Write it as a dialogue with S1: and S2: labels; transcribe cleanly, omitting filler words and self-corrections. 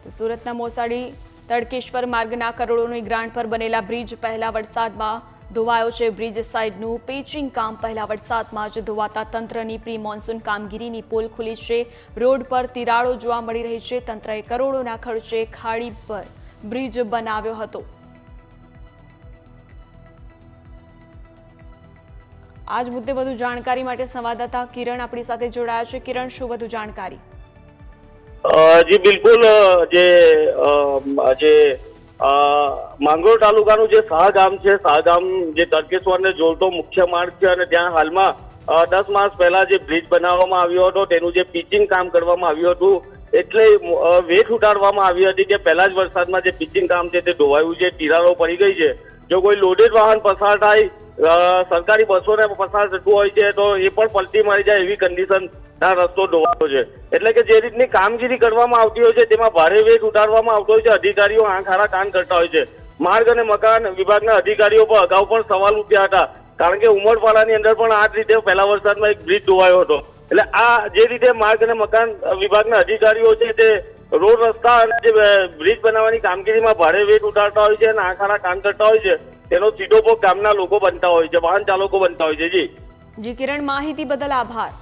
S1: તો સુરતના મોસાડી તડકેશ્વર માર્ગના કરોડોની ગ્રાન્ટ પર બનેલા બ્રિજ પહેલા વરસાદમાં ધોવાયો છે। બ્રિજ સાઇડનું પેચિંગ કામ પહેલા વરસાદમાં જ ધોવાતા તંત્રની પ્રી મોન્સૂન કામગીરીની પોલ ખુલી છે। રોડ પર તિરાડો જોવા મળી રહી છે। તંત્રએ કરોડોના ખર્ચે ખાડી પર બ્રિજ બનાવ્યો હતો। આજ મુદ્દે વધુ જાણકારી માટે સંવાદદાતા કિરણ આપણી સાથે જોડાયા છે। કિરણ, શું વધુ જાણકારી?
S2: જી બિલકુલ, જે માંગરોળ તાલુકાનું જે શાહગામ છે, શાહગામ જે તડકેશ્વરને જોડતો મુખ્ય માર્ગ છે અને ત્યાં હાલમાં 10 માસ પહેલા જે બ્રિજ બનાવવામાં આવ્યો હતો તેનું જે પિચિંગ કામ કરવામાં આવ્યું હતું, એટલે વેઠ ઉતારવામાં આવી હતી કે પહેલા જ વરસાદમાં જે પિચિંગ કામ છે તે ધોવાયું છે, તિરાડો પડી ગઈ છે। જો કોઈ લોડેડ વાહન પસાર થાય, સરકારી બસોને પસાર થતું હોય છે તો એ પણ પલટી મારી જાય એવી કન્ડિશન રસ્તો ધોવાયો છે। એટલે કે જે રીતની કામગીરી કરવામાં આવતી હોય છે તેમાં ભારે વેગ ઉતારવામાં આવતો હોય છે। અધિકારીઓ આંખ આડા કાન કરતા હોય છે। માર્ગ અને મકાન વિભાગના અધિકારીઓ પર અગાઉ પણ સવાલ ઉઠ્યા હતા, કારણ કે ઉમરપાડાની અંદર પણ આ જ રીતે પહેલા વરસાદમાં એક બ્રિજ ધોવાયો હતો। એટલે આ જે રીતે માર્ગ અને મકાન વિભાગના અધિકારીઓ છે તે રોડ રસ્તા અને જે બ્રિજ બનાવવાની કામગીરીમાં ભારે વેગ ઉતારતા હોય છે અને આંખ આડા કાન કરતા હોય છે, તેનો સીધો ભોગ ગામના લોકો બનતા હોય છે, વાહન ચાલકો બનતા હોય છે। જી
S1: કિરણ, માહિતી બદલ આભાર।